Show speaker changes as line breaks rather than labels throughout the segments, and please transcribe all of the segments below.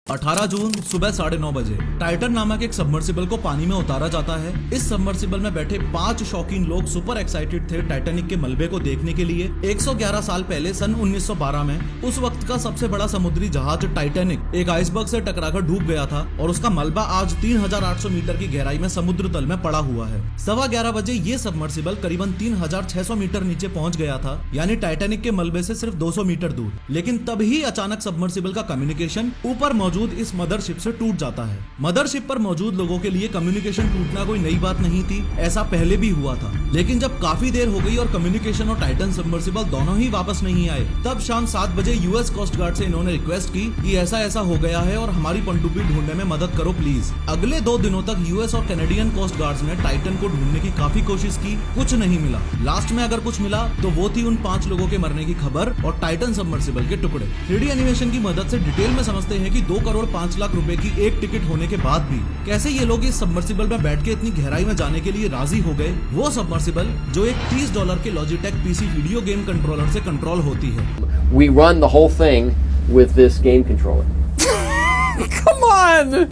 18 जून सुबह 9:30 बजे टाइटन नामक एक सबमर्सिबल को पानी में उतारा जाता है। इस सबमर्सिबल में बैठे 5 शौकीन लोग सुपर एक्साइटेड थे टाइटैनिक के मलबे को देखने के लिए। 111 साल पहले सन 1912 में उस वक्त का सबसे बड़ा समुद्री जहाज टाइटैनिक एक आइसबर्ग से टकराकर डूब गया था और उसका मलबा आज 3800 मीटर की गहराई में समुद्र तल में पड़ा हुआ है। 11:15 बजे ये सबमर्सिबल करीबन 3600 मीटर नीचे पहुंच गया था, यानी टाइटैनिक के मलबे से सिर्फ 200 मीटर दूर। लेकिन तभी अचानक सबमर्सिबल का कम्युनिकेशन ऊपर मौजूद इस मदरशिप से टूट जाता है। मदरशिप पर मौजूद लोगों के लिए कम्युनिकेशन टूटना कोई नई बात नहीं थी, ऐसा पहले भी हुआ था। लेकिन जब काफी देर हो गई और कम्युनिकेशन और टाइटन सबमर्सिबल दोनों ही वापस नहीं आए, तब शाम 7 बजे यूएस कोस्ट गार्ड से इन्होंने रिक्वेस्ट की कि ऐसा ऐसा हो गया है और हमारी पनडुब्बी ढूंढने में मदद करो प्लीज। अगले 2 दिनों तक यूएस और कैनेडियन कोस्ट गार्ड्स ने टाइटन को ढूंढने की काफी कोशिश की, कुछ नहीं मिला। लास्ट में अगर कुछ मिला तो वो थी उन 5 लोगों के मरने की खबर और टाइटन सबमर्सिबल के टुकड़े। 3D एनिमेशन की मदद से डिटेल में समझते हैं कि 2 करोड़ 5 लाख रुपए की एक टिकट होने के बाद भी कैसे ये लोग इस सबमर्सिबल में बैठ के इतनी गहराई में जाने के लिए राजी हो गए। वो सबमर्सिबल जो एक $30 के Logitech PC video game controller से कंट्रोल होती है।
We run the whole thing with this game controller.
Come on!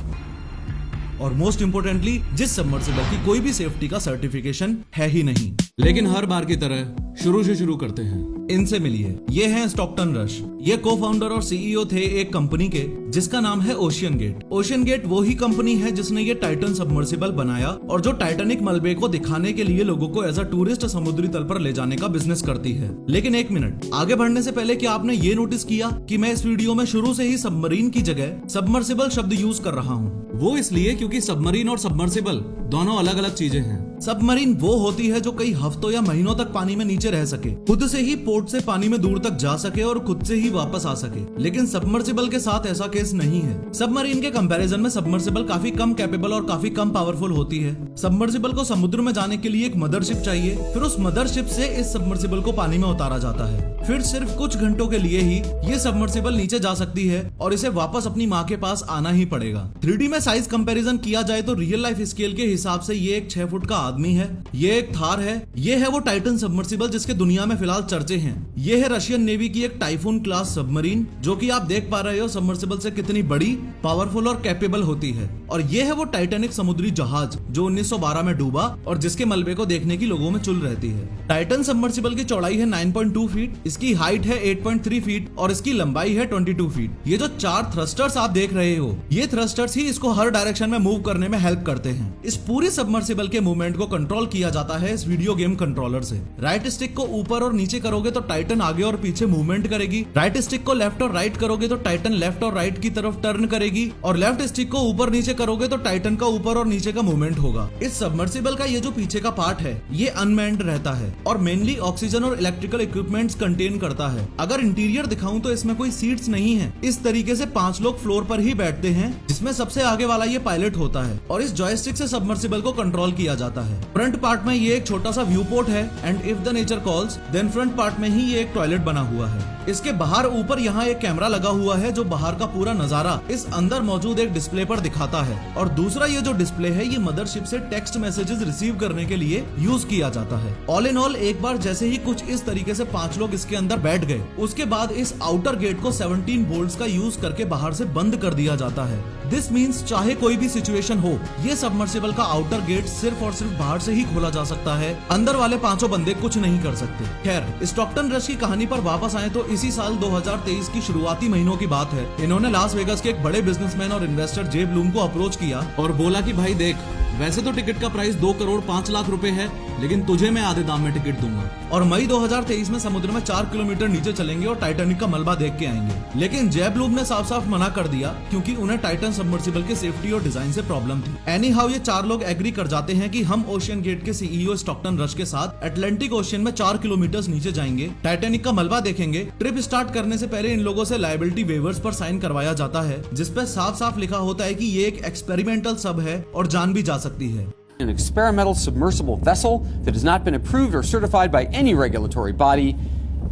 और मोस्ट इम्पोर्टेंटली जिस सबमर्सिबल की कोई भी सेफ्टी का सर्टिफिकेशन है ही नहीं। लेकिन हर बार की तरह शुरू से शुरू करते हैं। इनसे मिलिए, ये हैं स्टॉकटन रश। ये को फाउंडर और सीईओ थे एक कंपनी के जिसका नाम है ओशियन गेट। ओशियन गेट वो ही कंपनी है जिसने ये टाइटन सबमर्सिबल बनाया और जो टाइटैनिक मलबे को दिखाने के लिए लोगों को एज अ टूरिस्ट समुद्री तल पर ले जाने का बिजनेस करती है। लेकिन एक मिनट, आगे बढ़ने से पहले क्या आपने ये नोटिस किया कि मैं इस वीडियो में शुरू से ही सबमरीन की जगह सबमर्सिबल शब्द यूज कर रहा हूँ? वो इसलिए क्योंकि सबमरीन और सबमर्सिबल दोनों अलग अलग चीजें हैं। सबमरीन वो होती है जो कई हफ्तों या महीनों तक पानी में नीचे रह सके, खुद से ही पोर्ट से पानी में दूर तक जा सके और खुद से ही वापस आ सके। लेकिन सबमर्सिबल के साथ ऐसा केस नहीं है। सबमरीन के कंपैरिजन में सबमर्सिबल काफी कम कैपेबल और काफी कम पावरफुल होती है। सबमर्सिबल को समुद्र में जाने के लिए एक मदरशिप चाहिए, फिर उस मदरशिप से इस सबमर्सिबल को पानी में उतारा जाता है। फिर सिर्फ कुछ घंटों के लिए ही ये सबमर्सिबल नीचे जा सकती है और इसे वापस अपनी माँ के पास आना ही पड़ेगा। 3D में साइज कंपैरिजन किया जाए तो रियल लाइफ स्केल के हिसाब से ये एक 6 फुट का आदमी है, ये एक थार है, ये है वो टाइटन सबमर्सिबल जिसके दुनिया में फिलहाल चर्चे हैं। ये है रशियन नेवी की एक टाइफून क्लास सबमरीन, जो कि आप देख पा रहे हो सबमर्सिबल से कितनी बड़ी, पावरफुल और कैपेबल होती है। और ये है वो टाइटैनिक समुद्री जहाज जो 1912 में डूबा और जिसके मलबे को देखने की लोगों में चुल रहती है। टाइटन सबमर्सिबल की चौड़ाई है 9.2 फीट, इसकी हाइट है 8.3 फीट और इसकी लंबाई है 22 फीट। ये जो 4 थ्रस्टर्स आप देख रहे हो, ये थ्रस्टर्स ही इसको हर डायरेक्शन में मूव करने में हेल्प करते हैं। इस पूरी सबमर्सिबल के मूवमेंट को कंट्रोल किया जाता है इस वीडियो गेम कंट्रोलर से। राइट स्टिक को ऊपर और नीचे करोगे तो टाइटन आगे और पीछे मूवमेंट करेगी, राइट स्टिक को लेफ्ट और राइट करोगे तो टाइटन लेफ्ट और राइट की तरफ टर्न करेगी, और लेफ्ट स्टिक को ऊपर नीचे करोगे तो टाइटन का ऊपर और नीचे का मूवमेंट होगा। इस सबमर्सिबल का ये जो पीछे का पार्ट है ये अनमैन्ड रहता है और मेनली ऑक्सीजन और इलेक्ट्रिकल इक्विपमेंट्स कंटेन करता है। अगर इंटीरियर दिखाऊं तो इसमें कोई सीट्स नहीं है। इस तरीके से 5 लोग फ्लोर पर ही बैठते हैं, जिसमें सबसे आगे वाला ये पायलट होता है और इस जॉयस्टिक से सबमर्सिबल को कंट्रोल किया जाता है। फ्रंट पार्ट में ये एक छोटा सा व्यू पोर्ट है and if the nature calls then front part में ही ये एक टॉयलेट बना हुआ है। इसके बाहर ऊपर यहाँ एक कैमरा लगा हुआ है जो बाहर का पूरा नजारा इस अंदर मौजूद एक डिस्प्ले पर दिखाता है। और दूसरा ये जो डिस्प्ले है ये मदरशिप से टेक्स्ट मैसेजेस रिसीव करने के लिए यूज किया जाता है। ऑल इन ऑल एक बार जैसे ही कुछ इस तरीके से 5 लोग इसके अंदर बैठ गए, उसके बाद इस आउटर गेट को 17 बोल्ट्स का यूज करके बाहर से बंद कर दिया जाता है। दिस मीन्स चाहे कोई भी सिचुएशन हो, ये सबमर्सिबल का आउटर गेट सिर्फ और सिर्फ बाहर से ही खोला जा सकता है, अंदर वाले 5 बंदे कुछ नहीं कर सकते। खैर, स्टॉकटन रश की कहानी पर वापस आए तो इसी साल 2023 की शुरुआती महीनों की बात है। इन्होंने लास वेगास के एक बड़े बिजनेसमैन और इन्वेस्टर जे ब्लूम को अप्रोच किया और बोला कि भाई देख, वैसे तो टिकट का प्राइस 2 करोड़ 5 लाख रुपए है, लेकिन तुझे मैं आधे दाम में टिकट दूंगा और मई 2023 में समुद्र में 4 किलोमीटर नीचे चलेंगे और टाइटैनिक का मलबा देख के आएंगे। लेकिन जे ब्लूम ने साफ साफ मना कर दिया क्योंकि उन्हें टाइटन सबमर्सिबल के सेफ्टी और डिजाइन से प्रॉब्लम थी। एनी हाउ ये 4 लोग एग्री कर जाते हैं कि हम ओशियन गेट के सीईओ स्टॉकटन रश के साथ अटलांटिक ओशियन में 4 किलोमीटर नीचे जाएंगे, टाइटैनिक का मलबा देखेंगे। ट्रिप स्टार्ट करने से पहले इन लोगों से लायबिलिटी वेवर्स पर साइन करवाया जाता है, जिसपे साफ साफ लिखा होता है कि ये एक एक्सपेरिमेंटल सब है और जान भी जा सकती है।
An experimental submersible vessel that has not been approved or certified by any regulatory body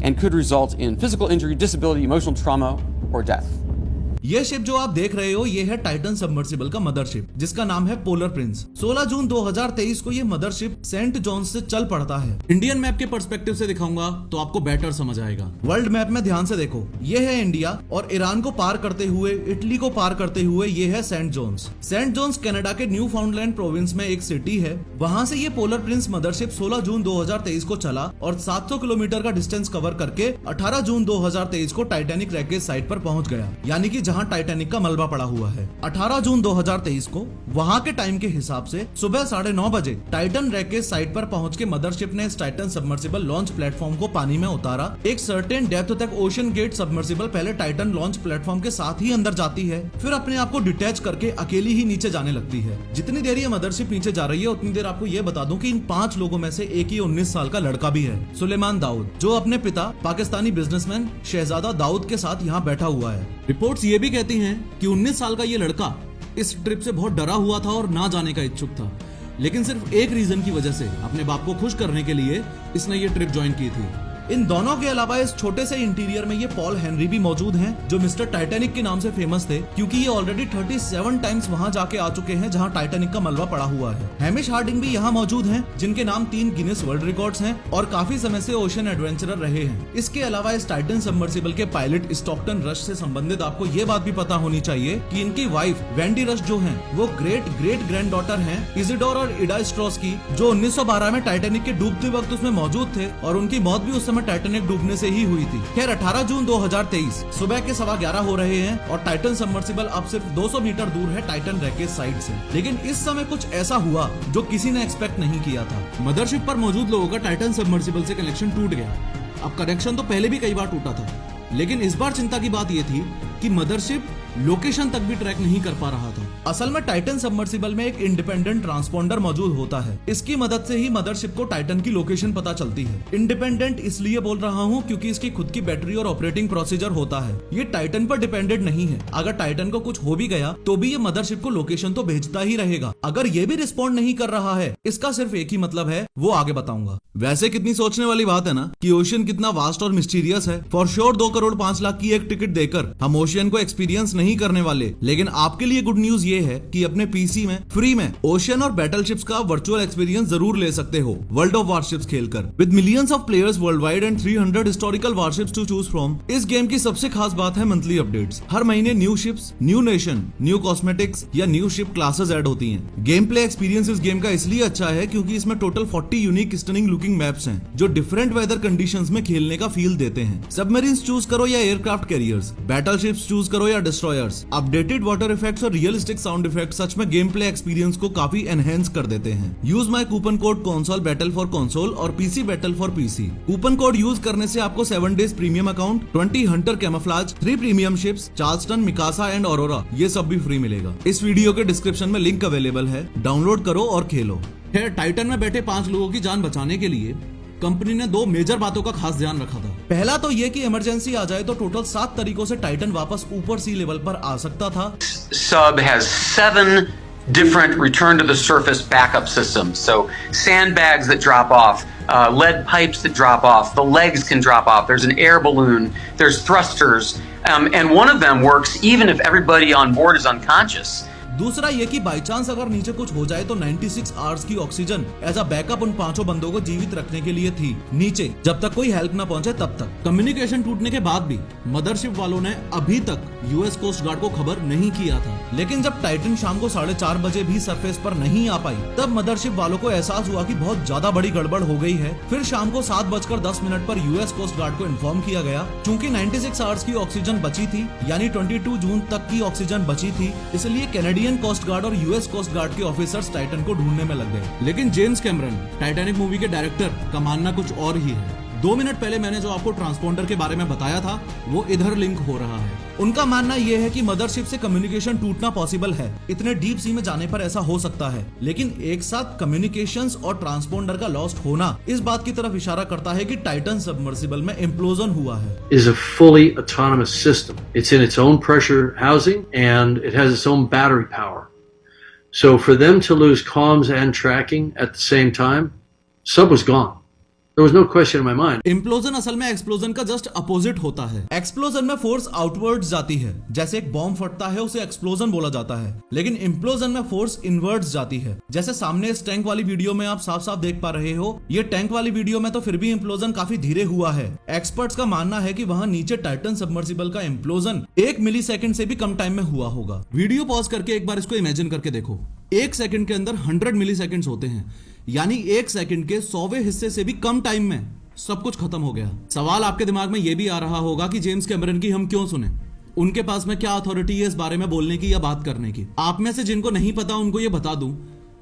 and could result in physical injury, disability, emotional trauma, or death.
ये शिप जो आप देख रहे हो ये है टाइटन सबमर्सिबल का मदरशिप जिसका नाम है पोलर प्रिंस। 16 जून 2023 को ये मदरशिप सेंट जॉन्स से चल पड़ता है। इंडियन मैप के पर्सपेक्टिव से दिखाऊंगा तो आपको बेटर समझ आएगा। वर्ल्ड मैप में ध्यान से देखो, ये है इंडिया और ईरान को पार करते हुए इटली को पार करते हुए ये है Saint John's. Saint John's Canada के न्यू फाउंडलैंड प्रोविंस में एक सिटी है। वहां से ये पोलर प्रिंस मदरशिप 16 जून 2023 को चला और 700 किलोमीटर का डिस्टेंस कवर करके 18 जून 2023 को टाइटैनिक रैकेज साइट पर पहुंच गया, यानी कि जहां टाइटैनिक का मलबा पड़ा हुआ है। 18 जून 2023 को वहां के टाइम के हिसाब से सुबह 9:30 बजे टाइटन रैकेज साइट पर पहुंच के मदरशिप ने इस टाइटन सबमर्सिबल लॉन्च प्लेटफॉर्म को पानी में उतारा। एक सर्टेन डेप्थ तक ओशन गेट सबमर्सिबल पहले टाइटन लॉन्च प्लेटफॉर्म के साथ ही अंदर जाती है, फिर अपने आप को डिटैच करके अकेली ही नीचे जाने लगती है। जितनी देर ये मदरशिप नीचे जा रही है उतनी देर आपको ये बता दूं कि इन 5 लोगों में से एक ही 19 साल का लड़का भी है, सुलेमान दाऊद, जो अपने पिता पाकिस्तानी बिजनेसमैन शहजादा दाऊद के साथ यहाँ बैठा हुआ है। रिपोर्ट्स ये भी कहती हैं कि 19 साल का ये लड़का इस ट्रिप से बहुत डरा हुआ था और ना जाने का इच्छुक था, लेकिन सिर्फ एक रीजन की वजह से, अपने बाप को खुश करने के लिए इसने ये ट्रिप ज्वाइन की थी। इन दोनों के अलावा इस छोटे से इंटीरियर में ये पॉल हेनरी भी मौजूद हैं, जो मिस्टर टाइटैनिक के नाम से फेमस थे क्योंकि ये ऑलरेडी 37 टाइम्स वहां जाके आ चुके हैं जहां टाइटैनिक का मलबा पड़ा हुआ है। हैमिश हार्डिंग भी यहाँ मौजूद हैं, जिनके नाम 3 गिनेस वर्ल्ड रिकॉर्ड्स हैं और काफी समय से ओशन एडवेंचरर रहे हैं। इसके अलावा इस टाइटन सबमर्सिबल के पायलट स्टॉकटन रश से संबंधित आपको ये बात भी पता होनी चाहिए कि इनकी वाइफ वेंडी रश जो है वो ग्रेट ग्रेट ग्रैंड डॉटर है इजिडोर और इडा स्ट्रॉस की, जो 1912 में टाइटैनिक के डूबते वक्त उसमें मौजूद थे और उनकी मौत भी उस समय टाइटैनिक डूबने से ही हुई थी। खैर 18 जून 2023 सुबह के 11:15 हो रहे हैं और टाइटन सबमर्सिबल अब सिर्फ 200 मीटर दूर है टाइटन रैकेज साइट से। लेकिन इस समय कुछ ऐसा हुआ जो किसी ने एक्सपेक्ट नहीं किया था। मदरशिप पर मौजूद लोगों का टाइटन सबमर्सिबल से कनेक्शन टूट गया। अब कनेक्शन तो पहले भी कई बार टूटा था, लेकिन इस बार चिंता की बात यह थी कि मदरशिप लोकेशन तक भी ट्रैक नहीं कर पा रहा था। असल में टाइटन सबमर्सिबल में एक इंडिपेंडेंट ट्रांसपोंडर मौजूद होता है। इसकी मदद से ही मदरशिप को टाइटन की लोकेशन पता चलती है। इंडिपेंडेंट इसलिए बोल रहा हूँ क्योंकि इसकी खुद की बैटरी और ऑपरेटिंग प्रोसीजर होता है। ये टाइटन पर डिपेंडेंट नहीं है। अगर टाइटन को कुछ हो भी गया तो भी ये मदरशिप को लोकेशन तो भेजता ही रहेगा। अगर ये भी रिस्पॉन्ड नहीं कर रहा है, इसका सिर्फ एक ही मतलब है, वो आगे बताऊंगा। वैसे कितनी सोचने वाली बात है ना कि ओशियन कितना वास्ट और मिस्टीरियस है। फॉर श्योर 2 करोड़ 5 लाख की एक टिकट देकर हम ओशियन को एक्सपीरियंस नहीं करने वाले, लेकिन आपके लिए गुड न्यूज ये है कि अपने पीसी में फ्री में ओशियन और बैटलशिप्स का वर्चुअल एक्सपीरियंस जरूर ले सकते हो वर्ल्ड ऑफ वारशिप्स खेलकर। With millions of players worldwide and 300 historical warships to choose from, इस गेम की सबसे खास बात है मंथली अपडेट्स। हर महीने new ships, new nation, new cosmetics या न्यू शिप क्लासेस ऐड होती हैं। गेम प्ले एक्सपीरियंस इस गेम का इसलिए अच्छा है क्योंकि इसमें total 40 unique stunning looking maps हैं जो डिफरेंट वेदर कंडीशंस में खेलने का फील देते हैं। सबमरीन्स चूज करो या एयरक्राफ्ट कैरियर्स, बैटलशिप्स चूज करो या डिस्ट्रॉयर्स, अपडेटेड वाटर इफेक्ट्स और रियलिस्टिक साउंड इफेक्ट्स सच में गेम प्ले एक्सपीरियंस को काफी एनहेंस कर देते हैं। Use my coupon code console battle for console और PC battle for PC. Coupon code use करने से आपको 7 days premium account, 20 hunter camouflage, 3 premium ships, Charleston, Mikasa and Aurora, ये सब भी फ्री मिलेगा। इस वीडियो के डिस्क्रिप्शन में लिंक अवेलेबल है, डाउनलोड करो और खेलो। खैर टाइटन में बैठे 5 लोगों की जान बचाने के लिए कंपनी ने 2 मेजर बातों का खास ध्यान रखा था। पहला तो ये कि इमरजेंसी आ जाए तो टोटल 7 तरीकों से टाइटन वापस ऊपर सी लेवल पर आ सकता था।
Sub has 7 different return to the surface backup systems. So sandbags that drop off, lead pipes that drop off, the legs can drop off. There's an air balloon, there's thrusters, and one of them works even if everybody on board is unconscious.
दूसरा ये कि by chance अगर नीचे कुछ हो जाए तो 96 hours की ऑक्सीजन एज अ बैकअप उन 5 बंदों को जीवित रखने के लिए थी नीचे, जब तक कोई हेल्प ना पहुंचे तब तक। कम्युनिकेशन टूटने के बाद भी मदरशिप वालों ने अभी तक यूएस कोस्ट गार्ड को खबर नहीं किया था, लेकिन जब टाइटन शाम को 4:30 बजे भी सरफेस पर नहीं आ पाई तब मदरशिप वालों को एहसास हुआ कि बहुत ज्यादा बड़ी गड़बड़ हो गई है। फिर शाम को 7:10 पर यूएस कोस्ट गार्ड को इन्फॉर्म किया गया। चूंकि 96 आवर्स की ऑक्सीजन बची थी, यानी 22 जून तक की ऑक्सीजन बची थी, इसलिए कैनेडियन कोस्ट गार्ड और यूएस कोस्ट गार्ड के ऑफिसर्स टाइटन को ढूंढने में लग गए। लेकिन जेम्स कैमरन, टाइटैनिक मूवी के डायरेक्टर, का मानना कुछ और ही है। 2 मिनट पहले मैंने जो आपको ट्रांसपोंडर के बारे में बताया था वो इधर लिंक हो रहा है। उनका मानना यह है कि मदरशिप से कम्युनिकेशन टूटना पॉसिबल है। इतने डीप सी में जाने पर ऐसा हो सकता है, लेकिन एक साथ कम्युनिकेशंस और ट्रांसपोंडर का लॉस्ट होना इस बात की तरफ इशारा करता है कि टाइटन सबमर्सिबल में इम्प्लोजन हुआ है।
Is a fully autonomous system. It's in its own pressure housing and it has its own battery power. So for them to lose comms and tracking at the same time, sub was gone. There was no question in my mind.
Implosion असल में explosion का just opposite होता है। Explosion में force outwards जाती है, जैसे एक बॉम्ब फटता है उसे एक्सप्लोजन बोला जाता है, लेकिन इम्प्लोजन में फोर्स इनवर्ड्स जाती है। जैसे सामने इस टैंक वाली वीडियो में आप साफ साफ देख पा रहे हो, ये टैंक वाली वीडियो में तो फिर भी इम्प्लोजन काफी धीरे हुआ है। एक्सपर्ट्स का मानना है कि वहां नीचे टाइटन सबमर्सिबल का इम्प्लोजन 1 मिलीसेकंड से भी कम टाइम में हुआ होगा। वीडियो पॉज करके एक बार इसको इमेजिन करके देखो। 1 सेकंड के अंदर 100 मिलीसेकंड्स होते हैं, यानी 1 सेकंड के 100वें हिस्से से भी कम टाइम में सब कुछ खत्म हो गया। सवाल आपके दिमाग में यह भी आ रहा होगा कि जेम्स कैमरन की हम क्यों सुने, उनके पास में क्या अथॉरिटी है इस बारे में बोलने की या बात करने की। आप में से जिनको नहीं पता उनको ये बता दूं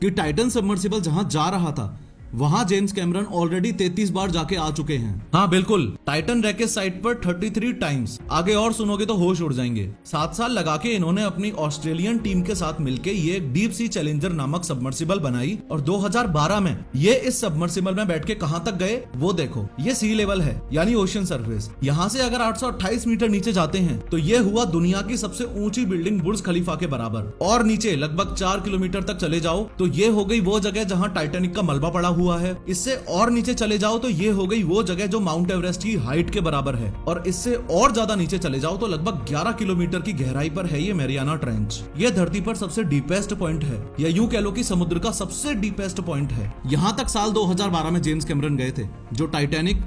कि टाइटन सबमर्सिबल जहां जा रहा था वहां जेम्स कैमरन ऑलरेडी 33 बार जाके आ चुके हैं। हाँ बिल्कुल, टाइटन रैकेट साइट पर 33 टाइम्स। आगे और सुनोगे तो होश उड़ जाएंगे। 7 साल लगा के इन्होंने अपनी ऑस्ट्रेलियन टीम के साथ मिलके ये डीप सी चैलेंजर नामक सबमर्सिबल बनाई और 2012 में ये इस सबमर्सिबल में बैठ के कहां तक गए वो देखो। ये सी लेवल है यानी ओशन सरफेस। यहाँ से अगर 828 मीटर नीचे जाते हैं तो ये हुआ दुनिया की सबसे ऊंची बिल्डिंग बुर्ज खलीफा के बराबर। और नीचे लगभग 4 किलोमीटर तक चले जाओ तो ये हो गई वो जगह जहाँ टाइटैनिक का मलबा पड़ा हुआ है। इससे और नीचे चले जाओ तो ये हो गई वो जगह जो माउंट एवरेस्ट की हाइट के बराबर है। और इससे और ज्यादा नीचे चले जाओ तो लगभग 11 किलोमीटर की गहराई पर है ये मैरियाना ट्रेंच। ये धरती पर सबसे डीपेस्ट पॉइंट है, या यूं कह लो कि समुद्र का सबसे डीपेस्ट पॉइंट है। यहाँ तक साल 2012 में जेम्स कैमरन गए थे, जो टाइटैनिक,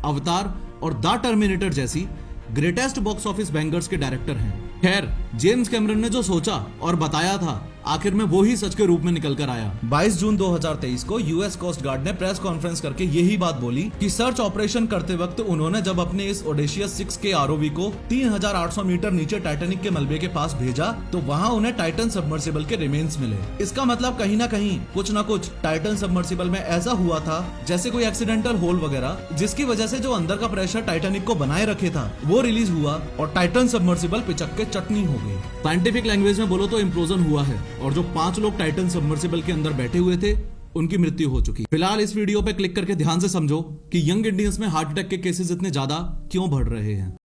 अवतार और द टर्मिनेटर जैसी ग्रेटेस्ट बॉक्स ऑफिस बैंगर्स के डायरेक्टर हैं। खैर, जेम्स कैमरन ने जो सोचा और बताया था आखिर में वो ही सच के रूप में निकल कर आया। 22 जून 2023 को यूएस कोस्ट गार्ड ने प्रेस कॉन्फ्रेंस करके यही बात बोली कि सर्च ऑपरेशन करते वक्त उन्होंने जब अपने इस ओडेशियस 6 के आरओवी को 3800 मीटर नीचे टाइटैनिक के मलबे के पास भेजा तो वहां उन्हें टाइटन सबमर्सिबल के रिमेन्स मिले। इसका मतलब कहीं ना कहीं कुछ ना कुछ टाइटन सबमर्सिबल में ऐसा हुआ था जैसे कोई एक्सीडेंटल होल वगैरह, जिसकी वजह से जो अंदर का प्रेशर टाइटैनिक को बनाए रखे था वो रिलीज हुआ और टाइटन सबमर्सिबल पिचक के चटनी हो गई। साइंटिफिक लैंग्वेज में बोलो तो इम्प्लोजन हुआ है और जो 5 लोग टाइटन सबमर्सिबल के अंदर बैठे हुए थे उनकी मृत्यु हो चुकी। फिलहाल इस वीडियो पे क्लिक करके ध्यान से समझो कि यंग इंडियंस में हार्ट अटैक के केसेस इतने ज्यादा क्यों बढ़ रहे हैं।